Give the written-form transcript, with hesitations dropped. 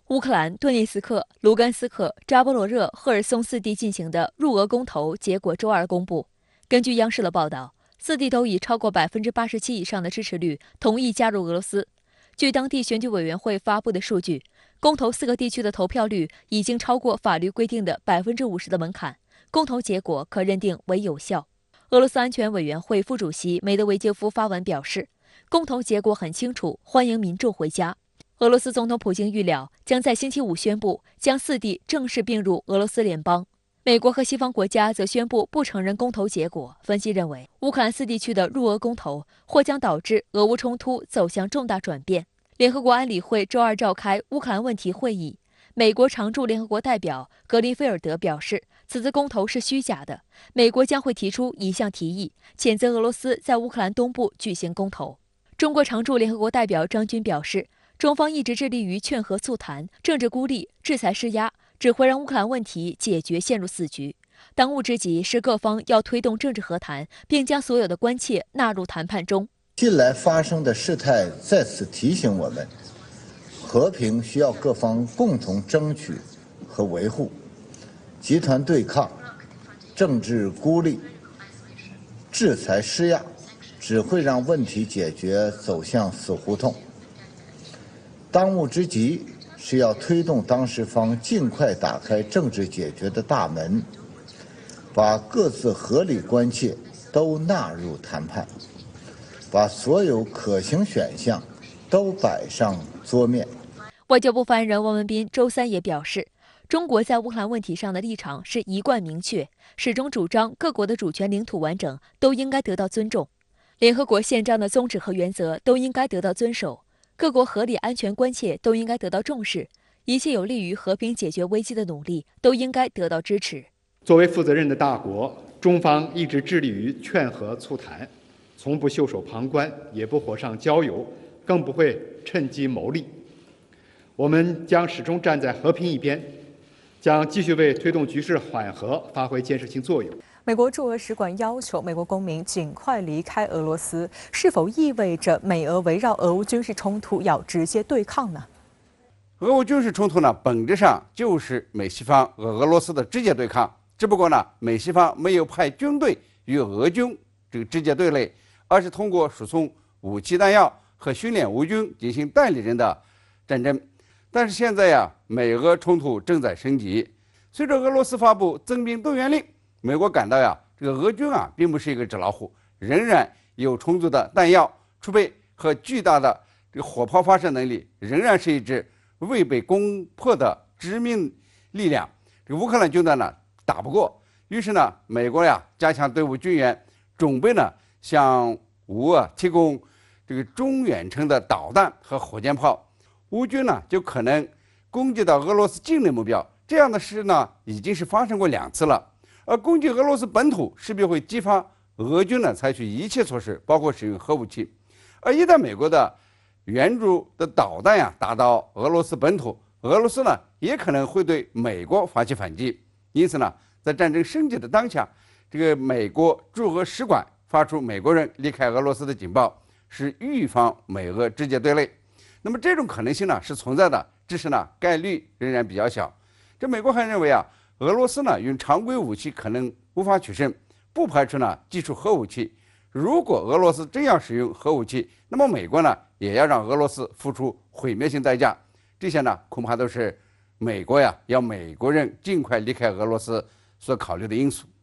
乌克兰顿涅茨克、卢甘斯克、扎波罗热、赫尔松四地进行的入俄公投结果周二公布。根据央视的报道，四地都以超过87%以上的支持率同意加入俄罗斯。据当地选举委员会发布的数据，公投4个地区的投票率已经超过法律规定的50%的门槛，公投结果可认定为有效。俄罗斯安全委员会副主席梅德韦杰夫发文表示，公投结果很清楚，欢迎民众回家。俄罗斯总统普京预料将在星期五宣布将四地正式并入俄罗斯联邦。美国和西方国家则宣布不承认公投结果。分析认为，乌克兰4地区的入俄公投或将导致俄乌冲突走向重大转变。联合国安理会周二召开乌克兰问题会议，美国常驻联合国代表格林菲尔德表示，此次公投是虚假的，美国将会提出一项提议，谴责俄罗斯在乌克兰东部举行公投。中国常驻联合国代表张军表示，中方一直致力于劝和促谈，政治孤立、制裁施压，只会让乌克兰问题解决陷入死局。当务之急是各方要推动政治和谈，并将所有的关切纳入谈判中。近来发生的事态再次提醒我们，和平需要各方共同争取和维护，集团对抗、政治孤立、制裁施压，只会让问题解决走向死胡同。当务之急是要推动当事方尽快打开政治解决的大门，把各自合理关切都纳入谈判，把所有可行选项都摆上桌面。外交部发言人汪文斌周三也表示，中国在乌克兰问题上的立场是一贯明确，始终主张各国的主权领土完整都应该得到尊重，联合国宪章的宗旨和原则都应该得到遵守，各国合理安全关切都应该得到重视，一切有利于和平解决危机的努力都应该得到支持。作为负责任的大国，中方一直致力于劝和促谈，从不袖手旁观，也不火上浇油，更不会趁机谋利。我们将始终站在和平一边，将继续为推动局势缓和发挥建设性作用。美国驻俄使馆要求美国公民尽快离开俄罗斯，是否意味着美俄围绕俄乌军事冲突要直接对抗呢？俄乌军事冲突呢，本质上就是美西方和俄罗斯的直接对抗，只不过呢，美西方没有派军队与俄军直接对垒，而是通过输送武器弹药和训练乌军进行代理人的战争。但是现在呀，美俄冲突正在升级，随着俄罗斯发布增兵动员令，美国感到呀，这个俄军啊并不是一个纸老虎，仍然有充足的弹药储备和巨大的这个火炮发射能力，仍然是一支未被攻破的致命力量。这个乌克兰军团呢打不过，于是呢，美国呀加强队伍军援，准备呢向乌俄提供这个中远程的导弹和火箭炮，乌军呢就可能攻击到俄罗斯境内目标。这样的事呢已经是发生过2次了。而攻击俄罗斯本土势必会激发俄军呢采取一切措施，包括使用核武器。而一旦美国的援助的导弹呀打到俄罗斯本土，俄罗斯呢也可能会对美国发起反击。因此呢，在战争升级的当下，这个美国驻俄使馆发出美国人离开俄罗斯的警报，是预防美俄直接对垒。那么这种可能性呢是存在的，只是呢概率仍然比较小。这美国还认为啊，俄罗斯呢用常规武器可能无法取胜，不排除呢祭出核武器。如果俄罗斯真要使用核武器，那么美国呢也要让俄罗斯付出毁灭性代价。这些呢恐怕都是美国呀要美国人尽快离开俄罗斯所考虑的因素。